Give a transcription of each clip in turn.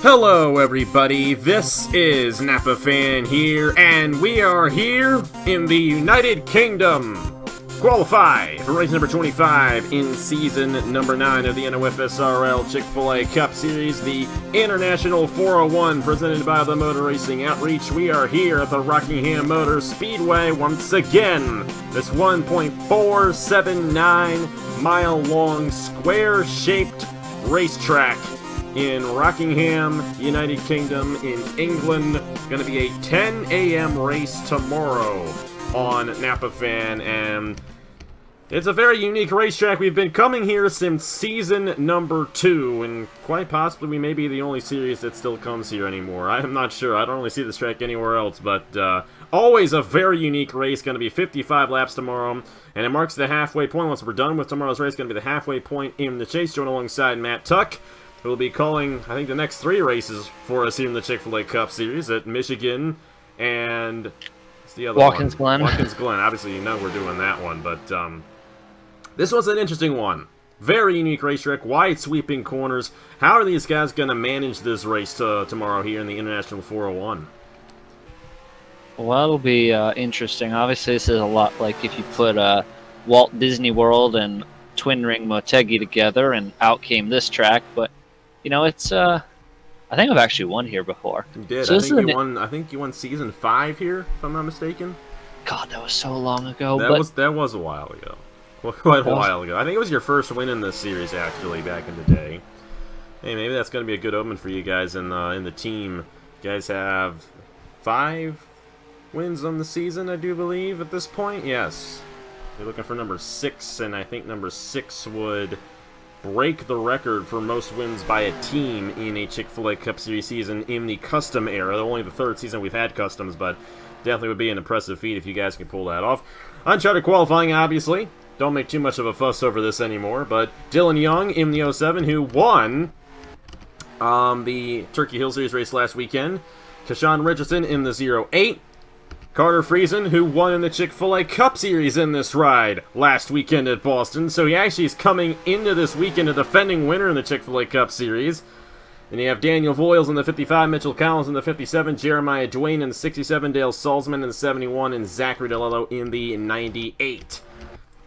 Hello everybody, this is Napa Fan here, and we are here in the United Kingdom. Qualify for race number 25 in season number 9 of the NOFSRL Chick-fil-A Cup Series, the International 401 presented by the Motor Racing Outreach. We are here at the Rockingham Motor Speedway once again. This 1.479 mile long square-shaped racetrack in Rockingham, United Kingdom, in England. Going to be a 10 a.m. race tomorrow on Napa Fan, and it's a very unique racetrack. We've been coming here since season number 2, and quite possibly we may be the only series that still comes here anymore. I'm not sure. I don't really see this track anywhere else, but always a very unique race. Going to be 55 laps tomorrow, and it marks the halfway point. Once we're done with tomorrow's race, going to be the halfway point in the chase. Joined alongside Matt Tuck, who will be calling, I think, the next 3 races for us here in the Chick-fil-A Cup Series at Michigan and what's the other Watkins one? Glen. Watkins Glen. Obviously, you know we're doing that one, but this was an interesting one. Very unique racetrack, wide sweeping corners. How are these guys going to manage this race tomorrow here in the International 401? Well, it'll be interesting. Obviously, this is a lot like if you put Walt Disney World and Twin Ring Motegi together, and out came this track. But you know, it's I think I've actually won here before. You did. So I think you won season 5 here, if I'm not mistaken. God, that was so long ago. That was a while ago. Well, quite a while ago. I think it was your first win in this series, actually, back in the day. Hey, maybe that's going to be a good omen for you guys in the team. You guys have 5 wins on the season, I do believe, at this point. Yes. You're looking for number 6, and I think number 6 would break the record for most wins by a team in a Chick-fil-A Cup Series season in the custom era. Only the 3rd season we've had customs, but definitely would be an impressive feat if you guys can pull that off. Uncharted qualifying, obviously. Don't make too much of a fuss over this anymore, but Dillon Young in the 07, who won the Turkey Hill Series race last weekend. KeShawn Richardson in the 08. Carter Friesen, who won in the Chick-fil-A Cup Series in this ride last weekend at Boston. So he actually is coming into this weekend a defending winner in the Chick-fil-A Cup Series. Then you have Daniel Voyles in the 55, Mitchell Collins in the 57, Jeremiah Dwayne in the 67, Dale Salzmann in the 71, and Zachary DiLello in the 98.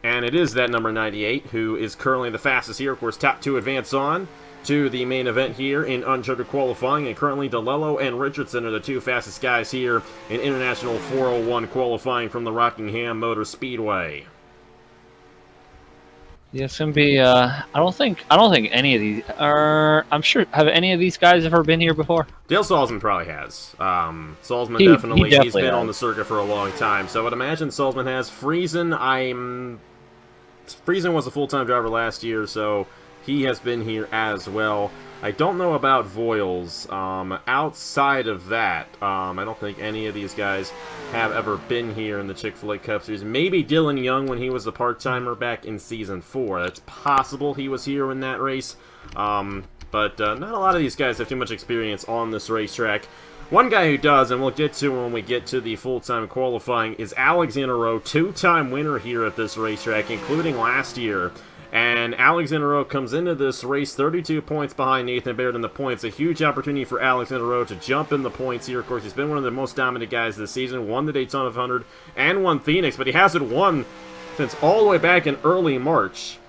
And it is that number 98 who is currently the fastest here. Of course, top 2 advance on to the main event here in Uncharted qualifying, and currently DiLello and Richardson are the 2 fastest guys here in International 401 qualifying from the Rockingham Motor Speedway. Yeah, it's gonna be. I don't think any of these are. I'm sure. Have any of these guys ever been here before? Dale Solzman probably has. Solzman He definitely. He's been has. on the circuit for a long time, so I would imagine Solzman has. Friesen was a full-time driver last year, so he has been here as well. I don't know about Voyles. Outside of that, I don't think any of these guys have ever been here in the Chick-fil-A Cup Series. Maybe Dillon Young when he was a part-timer back in Season 4. That's possible he was here in that race. But not a lot of these guys have too much experience on this racetrack. One guy who does, and we'll get to when we get to the full-time qualifying, is Alexander Rowe, 2-time winner here at this racetrack, including last year. And Alexander Rowe comes into this race 32 points behind Nathan Baird in the points. A huge opportunity for Alexander Rowe to jump in the points here. Of course, he's been one of the most dominant guys this season. Won the Daytona 500 and won Phoenix, but he hasn't won since all the way back in early March.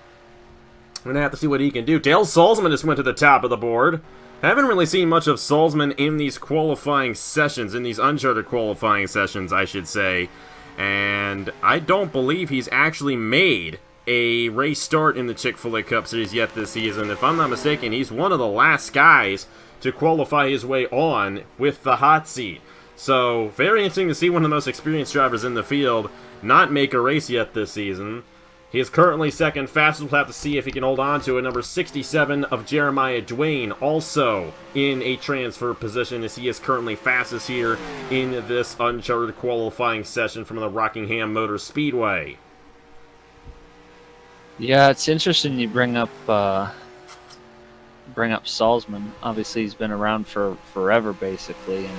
We're going to have to see what he can do. Dale Solzman just went to the top of the board. Haven't really seen much of Solzman in these qualifying sessions, in these Uncharted qualifying sessions, I should say. And I don't believe he's actually made a race start in the Chick-fil-A Cup Series yet this season. If I'm not mistaken, he's one of the last guys to qualify his way on with the hot seat. So, very interesting to see one of the most experienced drivers in the field not make a race yet this season. He is currently second fastest. We'll have to see if he can hold on to it. Number 67 of Jeremiah Dwayne, also in a transfer position, as he is currently fastest here in this Uncharted qualifying session from the Rockingham Motor Speedway. Yeah, it's interesting you bring up Solzman. Obviously, he's been around for forever, basically, and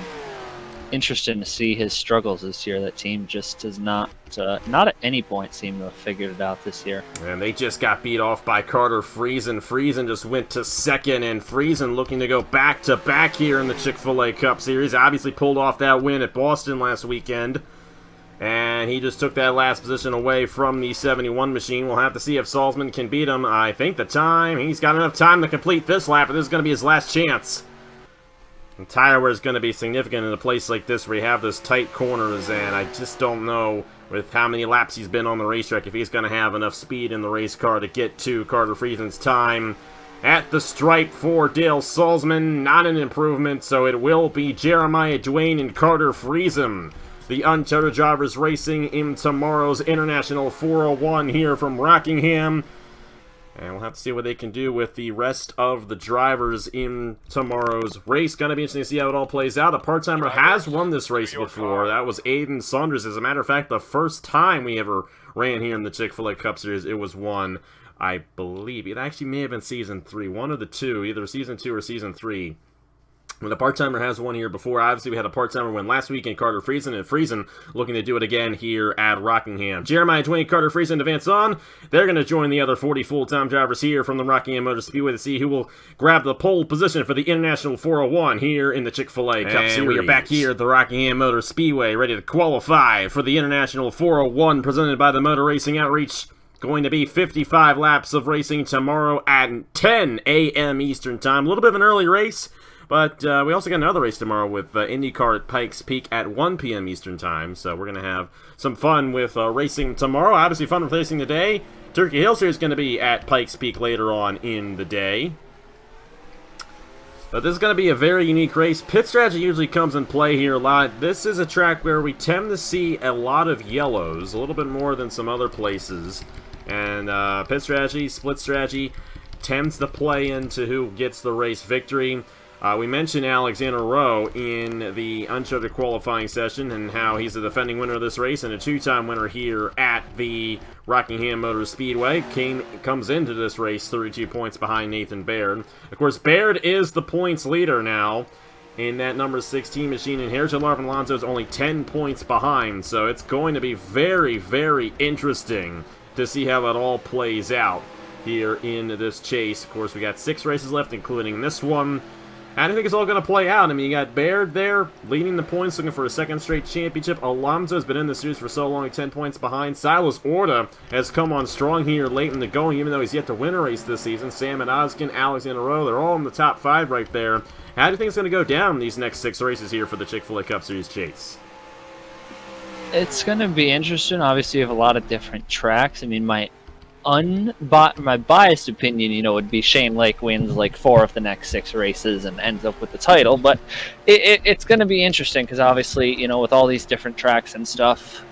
interesting to see his struggles this year. That team just does not at any point seem to have figured it out this year. And they just got beat off by Carter Friesen. Friesen just went to second, and Friesen looking to go back-to-back here in the Chick-fil-A Cup Series. Obviously pulled off that win at Boston last weekend. And he just took that last position away from the 71 machine. We'll have to see if Solzman can beat him. I think he's got enough time to complete this lap, but this is going to be his last chance. And tire wear is going to be significant in a place like this where you have those tight corners, and I just don't know with how many laps he's been on the racetrack if he's going to have enough speed in the race car to get to Carter Friesen's time. At the stripe for Dale Solzman, not an improvement, so it will be Jeremiah Dwayne and Carter Friesen, the Untitled drivers racing in tomorrow's International 401 here from Rockingham. And we'll have to see what they can do with the rest of the drivers in tomorrow's race. Going to be interesting to see how it all plays out. A part-timer has won this race before. That was Aiden Saunders. As a matter of fact, the first time we ever ran here in the Chick-fil-A Cup Series, it was won, I believe. It actually may have been Season 3. One of the two, either Season 2 or Season 3. When the part-timer has won here before, obviously we had a part-timer win last week in Carter Friesen, and Friesen looking to do it again here at Rockingham. Jeremiah Dwayne, Carter Friesen advance on. They're going to join the other 40 full-time drivers here from the Rockingham Motor Speedway to see who will grab the pole position for the International 401 here in the Chick-fil-A Cup Series. We are back here at the Rockingham Motor Speedway, ready to qualify for the International 401 presented by the Motor Racing Outreach. Going to be 55 laps of racing tomorrow at 10 a.m. Eastern Time. A little bit of an early race. But we also got another race tomorrow with IndyCar at Pikes Peak at 1 p.m. Eastern Time. So we're going to have some fun with racing tomorrow. Obviously fun with racing today. Turkey Hill Series is going to be at Pikes Peak later on in the day. But this is going to be a very unique race. Pit strategy usually comes in play here a lot. This is a track where we tend to see a lot of yellows, a little bit more than some other places. And pit strategy, split strategy, tends to play into who gets the race victory. We mentioned Alexander Rowe in the Uncharted qualifying session and how he's the defending winner of this race and a two-time winner here at the Rockingham Motor Speedway. Kane comes into this race 32 points behind Nathan Baird. Of course, Baird is the points leader now in that number 16 machine, and Harrison Larvin Alonso is only 10 points behind, so it's going to be very, very interesting to see how it all plays out here in this chase. Of course, we got 6 races left, including this one. I don't think it's all going to play out. I mean, you got Baird there, leading the points, looking for a second straight championship. Alonso has been in the series for so long, 10 points behind. Silas Orta has come on strong here late in the going, even though he's yet to win a race this season. Sam and Oskin, Alexander Rowe, they're all in the top 5 right there. How do you think it's going to go down in these next 6 races here for the Chick-fil-A Cup Series chase? It's going to be interesting. Obviously, you have a lot of different tracks. I mean, my biased opinion, would be Shane Lake wins like 4 of the next 6 races and ends up with the title. But it's going to be interesting because obviously, with all these different tracks and stuff,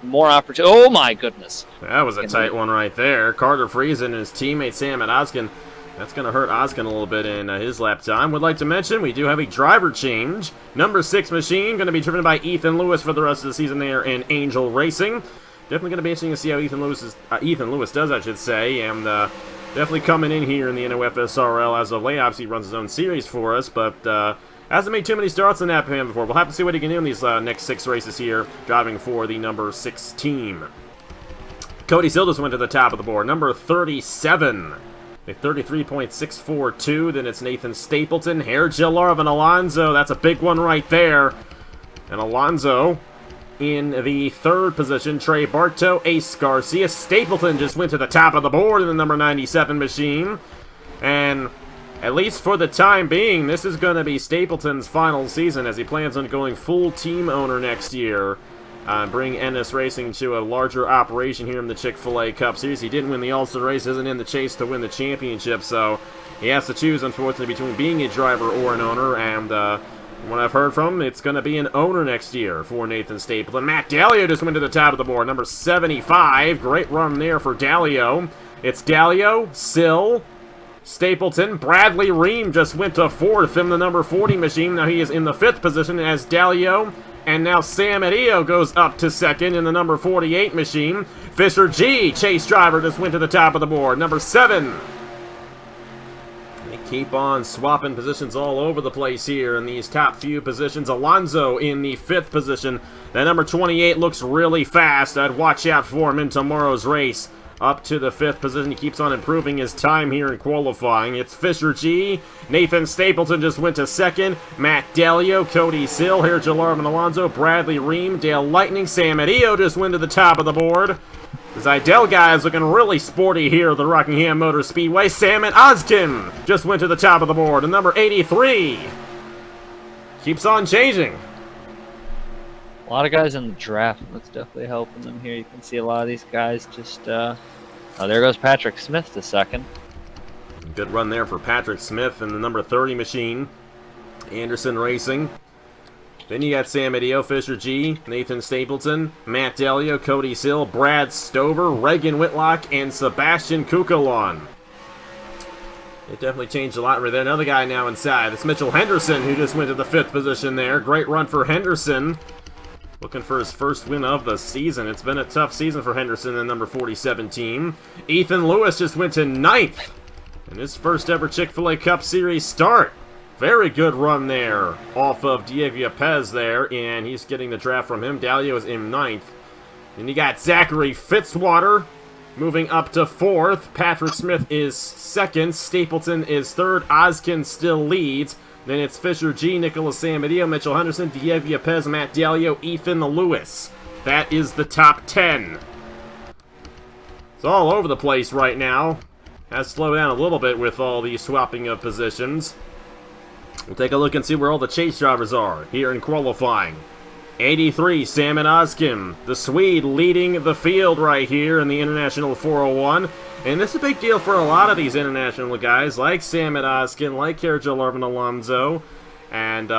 more opportunity. Oh my goodness! That was a tight one right there. Carter Friesen and his teammate Sam and Oskin. That's going to hurt Oskin a little bit in his lap time. Would like to mention we do have a driver change. Number 6 machine going to be driven by Ethan Lewis for the rest of the season there in Angel Racing. Definitely going to be interesting to see how Ethan Lewis does, I should say, and definitely coming in here in the NOFSRL as of late. Obviously, he runs his own series for us, but hasn't made too many starts in that pan before. We'll have to see what he can do in these next 6 races here, driving for the number 6 team. Cody Sildas went to the top of the board, number 37. A 33.642. Then it's Nathan Stapleton, Hergel Larvin Alonso. That's a big one right there. And Alonso in the 3rd position, Trey Bartow, Ace Garcia. Stapleton just went to the top of the board in the number 97 machine. And at least for the time being, this is going to be Stapleton's final season as he plans on going full team owner next year. Bring NS Racing to a larger operation here in the Chick-fil-A Cup Series. He didn't win the All-Star race, isn't in the chase to win the championship, so he has to choose, unfortunately, between being a driver or an owner, and what I've heard from him, it's going to be an owner next year for Nathan Stapleton. Matt Dallio just went to the top of the board, number 75. Great run there for Dallio. It's Dallio, Sill, Stapleton. Bradley Ream just went to 4th in the number 40 machine. Now he is in the 5th position as Dallio. And now Sam Adio goes up to 2nd in the number 48 machine. Fisher G, chase driver, just went to the top of the board, number 7. keep on swapping positions all over the place here in these top few positions. Alonso in the 5th position. That number 28 looks really fast. I'd watch out for him in tomorrow's race. Up to the 5th position. He keeps on improving his time here in qualifying. It's Fisher G. Nathan Stapleton just went to 2nd. Matt Delio, Cody Sill, here Jalarvin Alonso, Bradley Ream, Dale Lightning, Sam Adio just went to the top of the board. The Zidell guy is looking really sporty here at the Rockingham Motor Speedway. Salmon Oskin just went to the top of the board. And number 83 keeps on changing. A lot of guys in the draft. That's definitely helping them here. You can see a lot of these guys just... oh, there goes Patrick Smith to 2nd. Good run there for Patrick Smith and the number 30 machine. Anderson Racing. Then you got Sam Adio, Fisher G, Nathan Stapleton, Matt Delio, Cody Sill, Brad Stover, Reagan Whitlock, and Sebastian Kukalon. It definitely changed a lot right there. Another guy now inside. It's Mitchell Henderson who just went to the 5th position there. Great run for Henderson. Looking for his first win of the season. It's been a tough season for Henderson and number 47 team. Ethan Lewis just went to 9th in his first ever Chick-fil-A Cup Series start. Very good run there off of Diego Pez there, and he's getting the draft from him. Dalio is in 9th. Then you got Zachary Fitzwater moving up to 4th. Patrick Smith is 2nd. Stapleton is 3rd. Oskin still leads. Then it's Fisher G, Nicholas Samadio, Mitchell Henderson, Diego Pez, Matt Dalio, Ethan Lewis. That is the top 10. It's all over the place right now. Has slowed down a little bit with all the swapping of positions. We'll take a look and see where all the chase drivers are here in qualifying. 83, Salmon Oskin, the Swede leading the field right here in the International 401. And this is a big deal for a lot of these international guys, like Salmon Oskin, like Jalarvin Alonso, and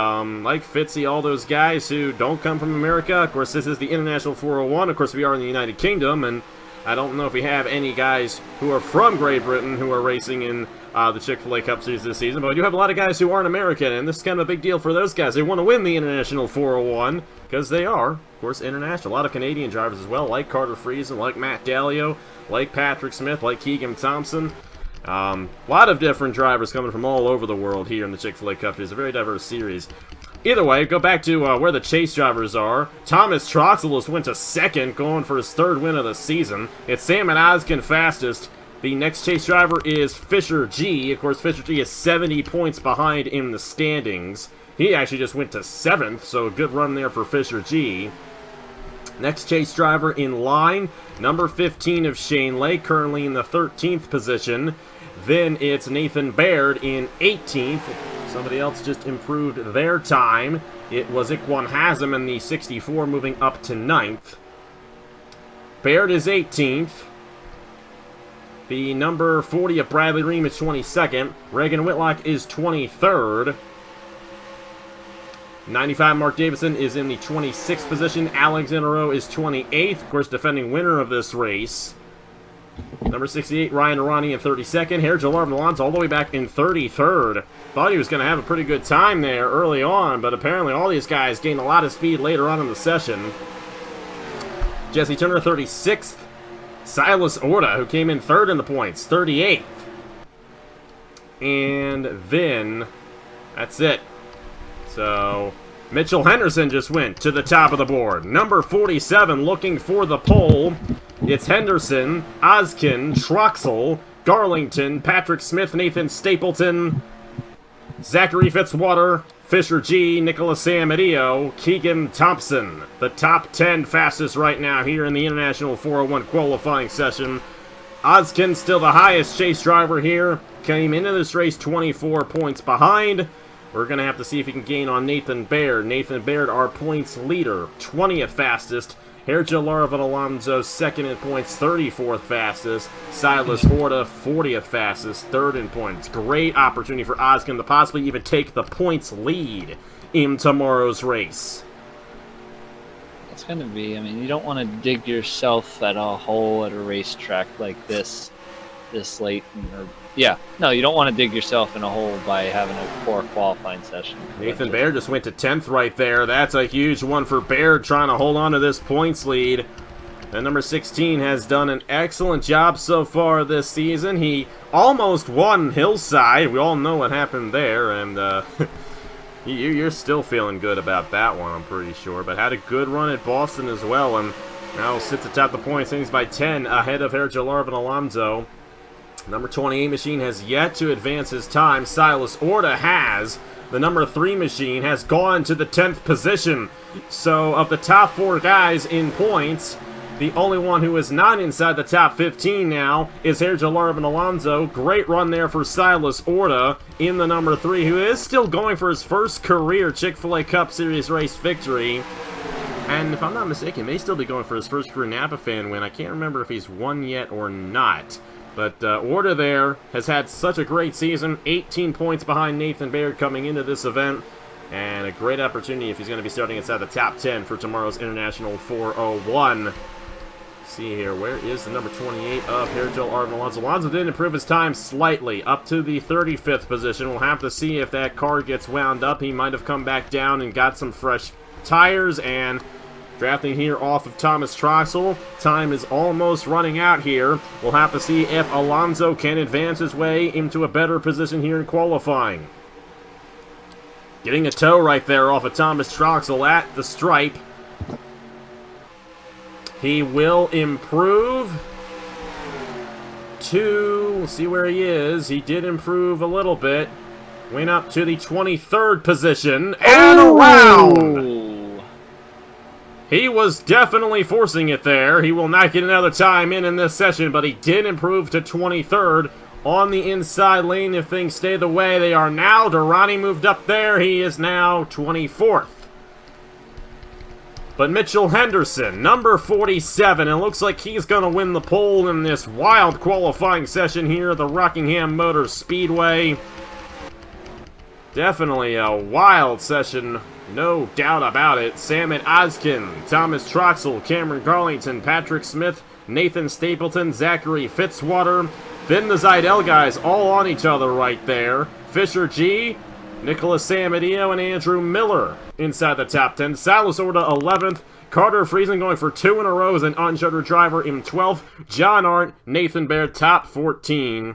like Fitzy, all those guys who don't come from America. Of course, this is the International 401. Of course, we are in the United Kingdom, and I don't know if we have any guys who are from Great Britain who are racing in the Chick-fil-A Cup Series this season, but we do have a lot of guys who aren't American, and this is kind of a big deal for those guys. They want to win the International 401, because they are, of course, international. A lot of Canadian drivers as well, like Carter Friesen, like Matt Dalio, like Patrick Smith, like Keegan Thompson. A lot of different drivers coming from all over the world here in the Chick-fil-A Cup Series. A very diverse series. Either way, go back to where the chase drivers are. Thomas Troxel went to 2nd, going for his 3rd win of the season. It's Salmon Oskin fastest. The next chase driver is Fisher G. Of course, Fisher G is 70 points behind in the standings. He actually just went to 7th, so a good run there for Fisher G. Next chase driver in line, number 15 of Shane Lake, currently in the 13th position. Then it's Nathan Baird in 18th. Somebody else just improved their time. It was Iquan Hasem in the 64, moving up to 9th. Baird is 18th. The number 40 of Bradley Ream is 22nd. Reagan Whitlock is 23rd. 95 Mark Davison is in the 26th position. Alexander Rowe is 28th. Of course, defending winner of this race. Number 68, Ryan Arani in 32nd. Here, Jalarvin Alonso all the way back in 33rd. Thought he was going to have a pretty good time there early on, but apparently all these guys gained a lot of speed later on in the session. Jesse Turner, 36th. Silas Orta, who came in 3rd in the points, 38th. And then, that's it. So, Mitchell Henderson just went to the top of the board. Number 47 looking for the pole. It's Henderson, Oskin, Troxel, Garlington, Patrick Smith, Nathan Stapleton, Zachary Fitzwater, Fisher G, Nicholas Samadio, Keegan Thompson. The top 10 fastest right now here in the International 401 qualifying session. Oskin still the highest chase driver here. Came into this race 24 points behind. We're going to have to see if he can gain on Nathan Baird. Nathan Baird, our points leader, 20th fastest. Jalarvin Alonso, 2nd in points, 34th fastest. Silas Horta, 40th fastest, 3rd in points. Great opportunity for Oskin to possibly even take the points lead in tomorrow's race. It's going to be, I mean, you don't want to dig yourself at a hole at a racetrack like this late. Yeah, no, you don't want to dig yourself in a hole by having a poor qualifying session. Nathan Baird just went to 10th right there. That's a huge one for Baird, trying to hold on to this points lead. And number 16 has done an excellent job so far this season. He almost won Hillside. We all know what happened there, and you're still feeling good about that one, I'm pretty sure. But had a good run at Boston as well, and now sits atop the point standings by 10 ahead of Herjalarv and Alonso. Number 28 machine has yet to advance his time. Silas Orta has. The number 3 machine has gone to the 10th position. So of the top 4 guys in points, the only one who is not inside the top 15 now is Herjalarv and Alonso. Great run there for Silas Orta in the number 3, who is still going for his first career Chick-fil-A Cup Series race victory. And if I'm not mistaken, may still be going for his first career Napa fan win. I can't remember if he's won yet or not. But Orta there has had such a great season. 18 points behind Nathan Baird coming into this event. And a great opportunity if he's going to be starting inside the top 10 for tomorrow's International 401. See here, where is the number 28 of Herjalarv and Alonso? Alonso did improve his time slightly, up to the 35th position. We'll have to see if that car gets wound up. He might have come back down and got some fresh tires, and drafting here off of Thomas Troxel. Time is almost running out here. We'll have to see if Alonso can advance his way into a better position here in qualifying. Getting a tow right there off of Thomas Troxel at the stripe. He will improve to, we'll see where he is. He did improve a little bit. Went up to the 23rd position and around. He was definitely forcing it there. He will not get another time in this session, but he did improve to 23rd on the inside lane if things stay the way they are now. Durrani moved up there. He is now 24th. But Mitchell Henderson, number 47, it looks like he's going to win the pole in this wild qualifying session here at the Rockingham Motor Speedway. Definitely a wild session, no doubt about it. Sam Oskin, Thomas Troxel, Cameron Garlington, Patrick Smith, Nathan Stapleton, Zachary Fitzwater. Then the Zidell guys all on each other right there. Fisher G, Nicholas Samadillo, and Andrew Miller inside the top 10. Silas Orta 11th. Carter Friesen going for 2 in a row as an unchartered driver in 12th. John Arndt, Nathan Baird, top 14.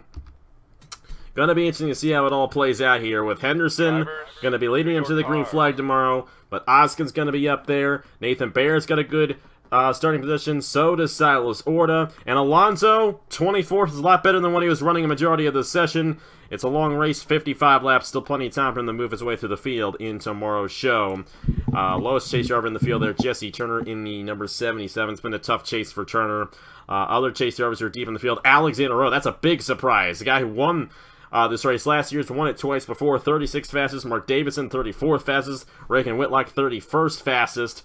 Going to be interesting to see how it all plays out here with Henderson going to be leading him to the green flag tomorrow, but Oskin's going to be up there. Nathan Baird's got a good starting position. So does Silas Orta. And Alonso, 24th, is a lot better than when he was running a majority of the session. It's a long race, 55 laps, still plenty of time for him to move his way through the field in tomorrow's show. Lowest chase driver in the field there, Jesse Turner in the number 77. It's been a tough chase for Turner. Other chase drivers are deep in the field. Alexander Rowe, that's a big surprise. The guy who won this race last year's won it twice before. 36th fastest. Mark Davison, 34th fastest. Reagan Whitlock, 31st fastest.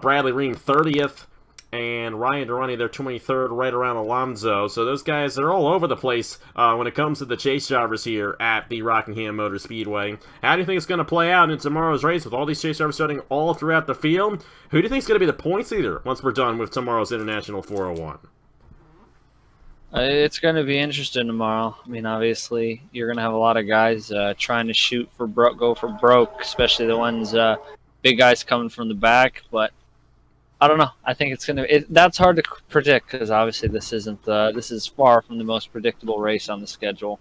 Bradley Ream, 30th. And Ryan Durrani, they're 23rd, right around Alonso. So those guys are all over the place when it comes to the chase drivers here at the Rockingham Motor Speedway. How do you think it's going to play out in tomorrow's race with all these chase drivers starting all throughout the field? Who do you think is going to be the points leader once we're done with tomorrow's International 401? It's going to be interesting tomorrow. I mean, obviously, you're going to have a lot of guys trying to shoot for broke, go for broke, especially the ones big guys coming from the back. But I don't know. I think it's going to. That's hard to predict because obviously this isn't. This is far from the most predictable race on the schedule.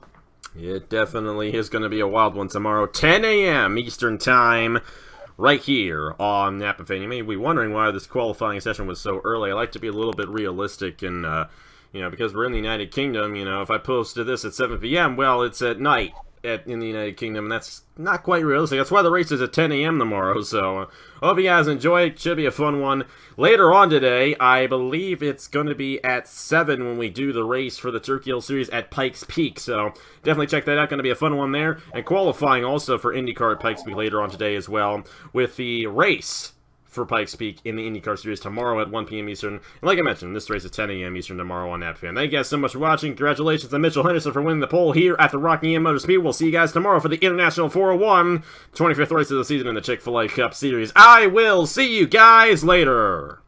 It definitely is going to be a wild one tomorrow, 10 a.m. Eastern Time, right here on Napa Fan. You may be wondering why this qualifying session was so early. I like to be a little bit realistic and. Because we're in the United Kingdom, if I posted this at 7 p.m., well, it's at night in the United Kingdom, and that's not quite realistic. That's why the race is at 10 a.m. tomorrow, so hope you guys enjoy it. Should be a fun one. Later on today, I believe it's going to be at 7 when we do the race for the Turkey Hill Series at Pikes Peak, so definitely check that out. Going to be a fun one there. And qualifying also for IndyCar at Pikes Peak later on today as well, with the race for Pikes Peak in the IndyCar Series tomorrow at 1 p.m. Eastern. And like I mentioned, this race is 10 a.m. Eastern tomorrow on Napa Fan. Thank you guys so much for watching. Congratulations to Mitchell Henderson for winning the pole here at the Rockingham Motor Speed. We'll see you guys tomorrow for the International 401, 25th race of the season in the Chick-fil-A Cup Series. I will see you guys later.